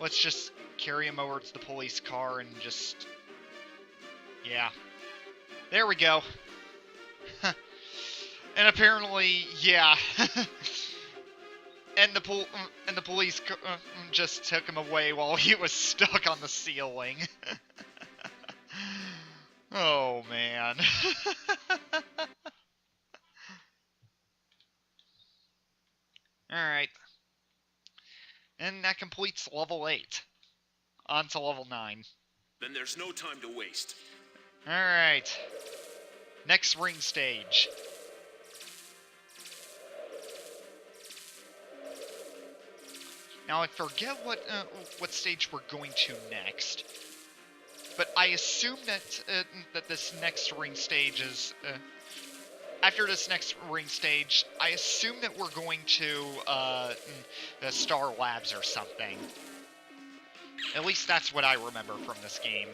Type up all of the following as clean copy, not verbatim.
let's just carry him over to the police car and just... Yeah. There we go. And apparently, yeah. and the police just took him away while he was stuck on the ceiling. Oh, man. Alright. And that completes level 8. On to level 9. Then there's no time to waste. Alright. Next ring stage. Now I forget what stage we're going to next, but I assume that this next ring stage is after this next ring stage. I assume that we're going to the Star Labs or something. At least that's what I remember from this game.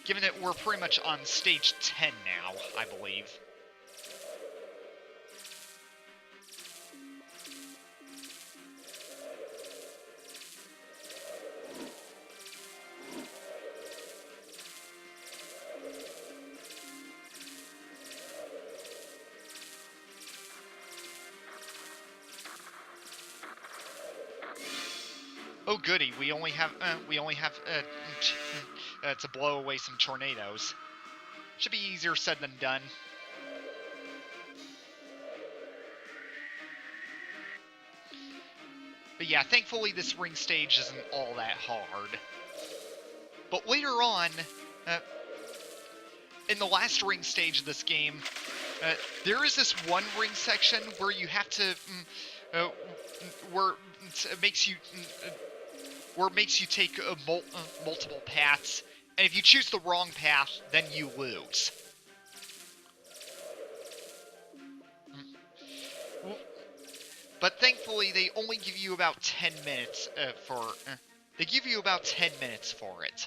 Given that we're pretty much on stage 10 now, I believe. Oh goody, we only have to blow away some tornadoes. Should be easier said than done. But yeah, thankfully this ring stage isn't all that hard. But later on, in the last ring stage of this game, there is this one ring section where you have to, where it makes you take multiple paths, and if you choose the wrong path, then you lose. But thankfully, they only give you about 10 minutes they give you about 10 minutes for it.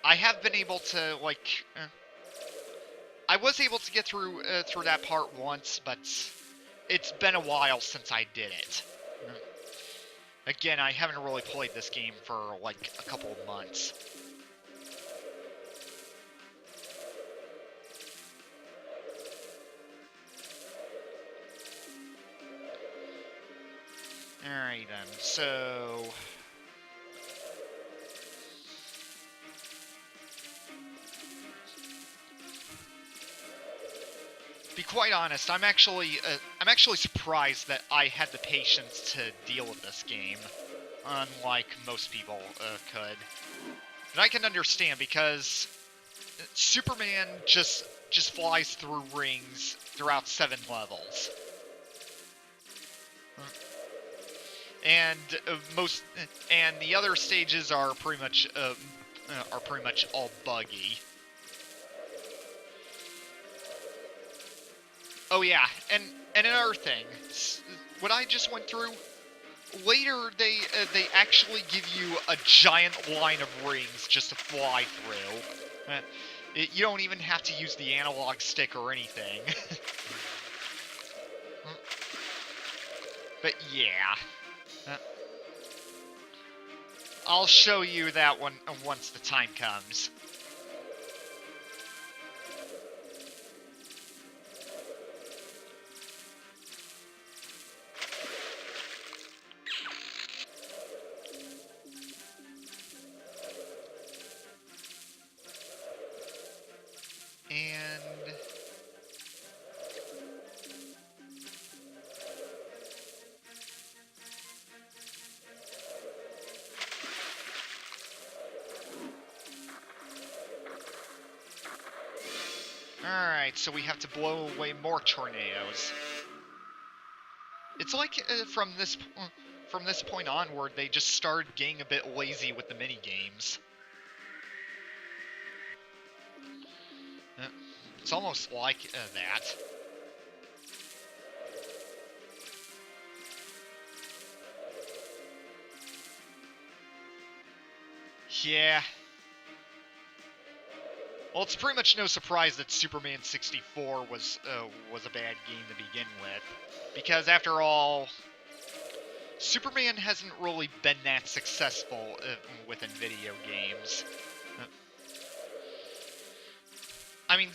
I have been able to, like, I was able to get through that part once, but it's been a while since I did it. Again, I haven't really played this game for, like, a couple of months. Alright then, so... To be quite honest, I'm actually surprised that I had the patience to deal with this game, unlike most people could. And I can understand, because Superman just flies through rings throughout 7 levels. And the other stages are pretty much all buggy. Oh yeah, and another thing, what I just went through, later they actually give you a giant line of rings just to fly through. You don't even have to use the analog stick or anything. But yeah. I'll show you that one once the time comes. And... Alright, so we have to blow away more tornadoes. It's like from this point onward, they just started getting a bit lazy with the mini-games. It's almost like that. Yeah. Well, it's pretty much no surprise that Superman 64 was a bad game to begin with, because after all, Superman hasn't really been that successful within video games. I mean,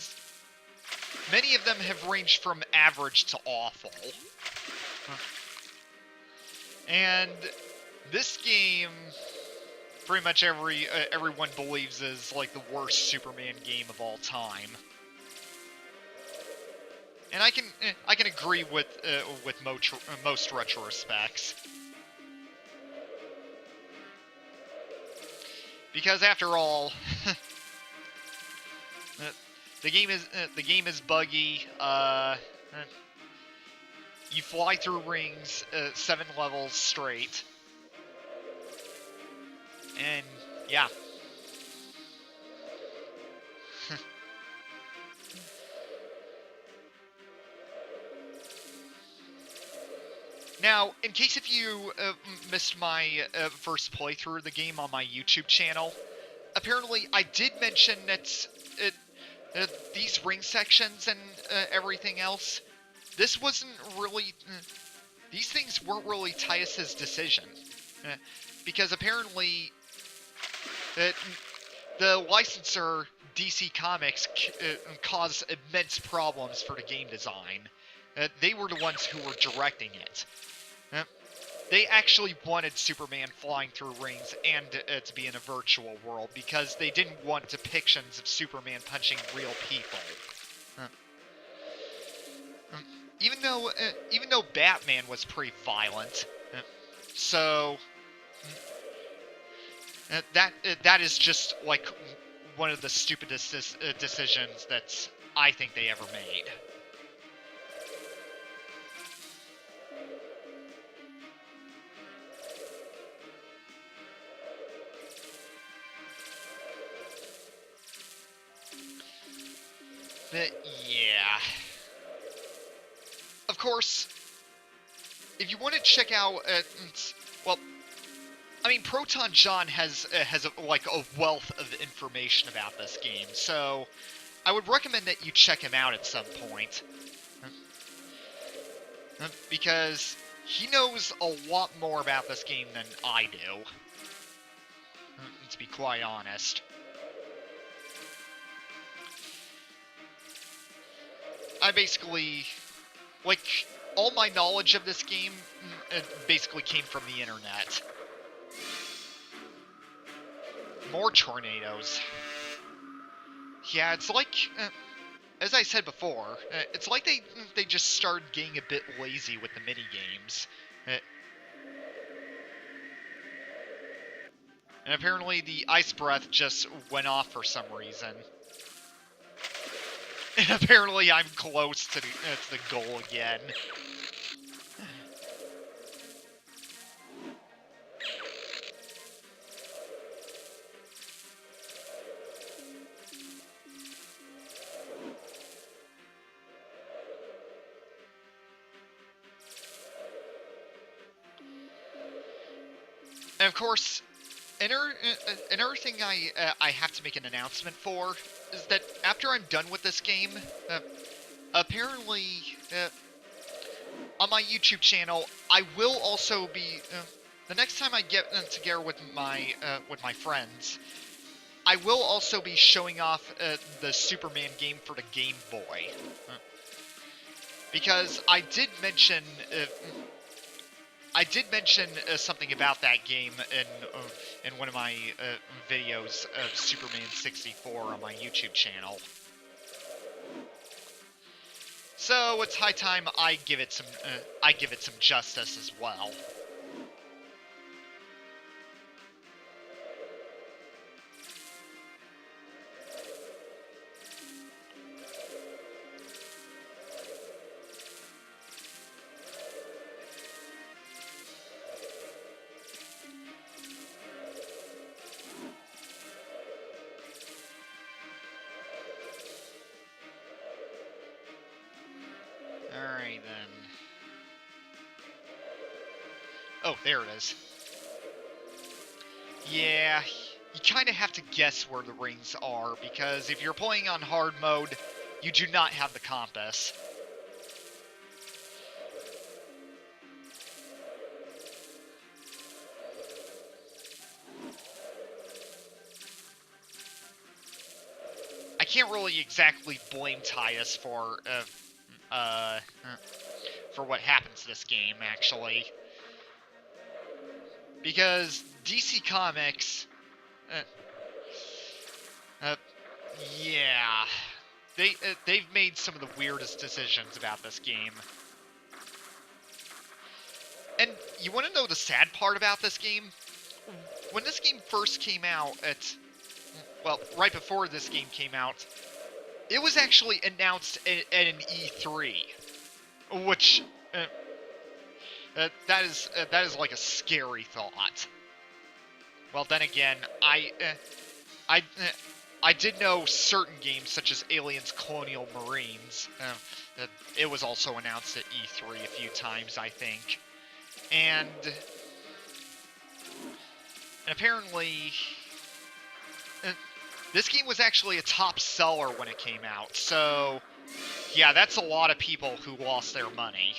many of them have ranged from average to awful. And this game, pretty much everyone believes is like the worst Superman game of all time. And I can agree with most retrospects. Because after all, the game is buggy. You fly through rings 7 levels straight, and yeah. Now, in case if you missed my first playthrough of the game on my YouTube channel, apparently I did mention that these ring sections and everything else, this wasn't really... these things weren't really Titus's decision. Because apparently the licensor, DC Comics, caused immense problems for the game design. They were the ones who were directing it. They actually wanted Superman flying through rings and to be in a virtual world because they didn't want depictions of Superman punching real people. Even though Batman was pretty violent, so that is just like one of the stupidest decisions that I think they ever made. Yeah. Of course, if you want to check out, well, I mean, Proton John has like a wealth of information about this game, so I would recommend that you check him out at some point, because he knows a lot more about this game than I do, to be quite honest. I basically, like, all my knowledge of this game basically came from the internet. More tornadoes. Yeah, it's like, as I said before, it's like they just started getting a bit lazy with the minigames. And apparently the ice breath just went off for some reason. And apparently I'm close to the goal again. And of course, another thing I have to make an announcement for is that after I'm done with this game, apparently on my YouTube channel, I will also be the next time I get together with my friends, I will also be showing off the Superman game for the Game Boy, because I did mention something about that game in one of my videos of Superman 64 on my YouTube channel. So it's high time I give it some justice as well. Alright then. Oh, there it is. Yeah, you kind of have to guess where the rings are, because if you're playing on hard mode, you do not have the compass. I can't really exactly blame Tyus for what happens to this game, actually. Because DC Comics, yeah, they've made some of the weirdest decisions about this game. And you want to know the sad part about this game? When this game first came out, well, right before this game came out, it was actually announced at an E3, which that is like a scary thought. Well, then again, I did know certain games such as Aliens: Colonial Marines. It was also announced at E3 a few times, I think, and apparently. This game was actually a top seller when it came out, so yeah, that's a lot of people who lost their money.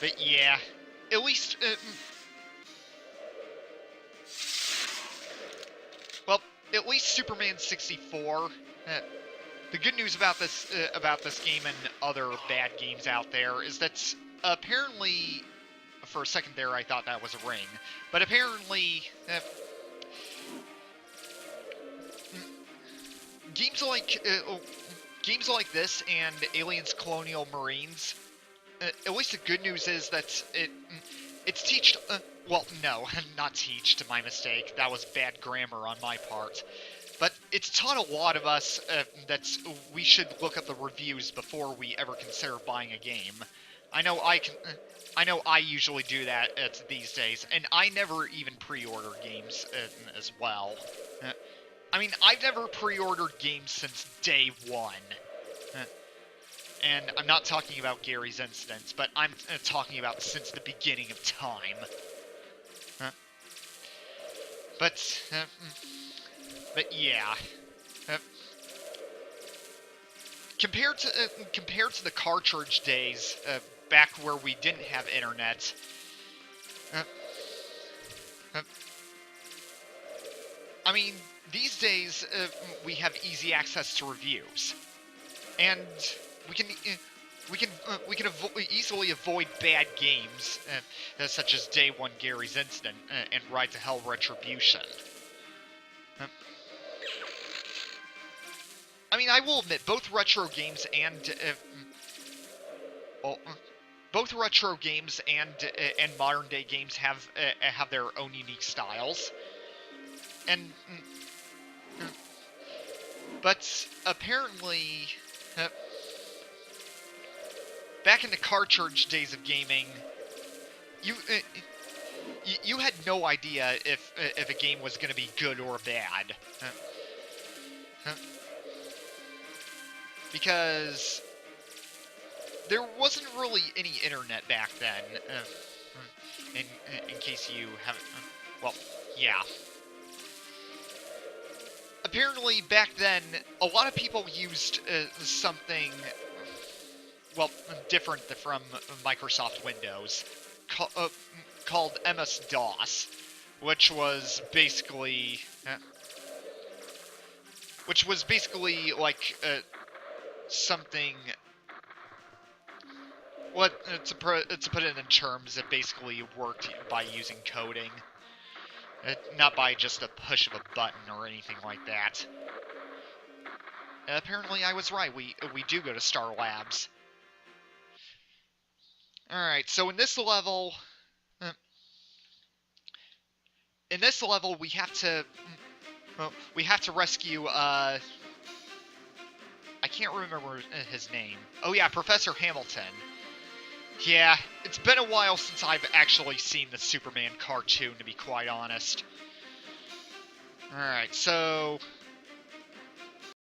But yeah, at least, well, at least Superman 64. The good news about this game and other bad games out there is that apparently, for a second there, I thought that was a ring, but apparently, games like this and Aliens: Colonial Marines. At least the good news is that it's teached. Well, no, not teached. My mistake. That was bad grammar on my part. But it's taught a lot of us that we should look up the reviews before we ever consider buying a game. I know I usually do that these days, and I never even pre-order games as well. I mean, I've never pre-ordered games since day one. And I'm not talking about Gary's incidents, but I'm talking about since the beginning of time. But yeah. Compared to the cartridge days, back where we didn't have internet, I mean, these days we have easy access to reviews, and we can easily avoid bad games, such as Day One Gary's Incident and Ride to Hell Retribution. I mean, I will admit, both retro games and modern day games have their own unique styles, and but apparently. Back in the cartridge days of gaming, you had no idea if a game was going to be good or bad, because there wasn't really any internet back then. In case you haven't, well, yeah. Apparently, back then, a lot of people used something. Well, different from Microsoft Windows, called MS-DOS, which was basically like something. What to put it in terms, it basically worked by using coding, not by just a push of a button or anything like that. Apparently, I was right. We do go to Star Labs. Alright, so in this level, we have to rescue, I can't remember his name. Oh yeah, Professor Hamilton. Yeah, it's been a while since I've actually seen the Superman cartoon, to be quite honest. Alright, so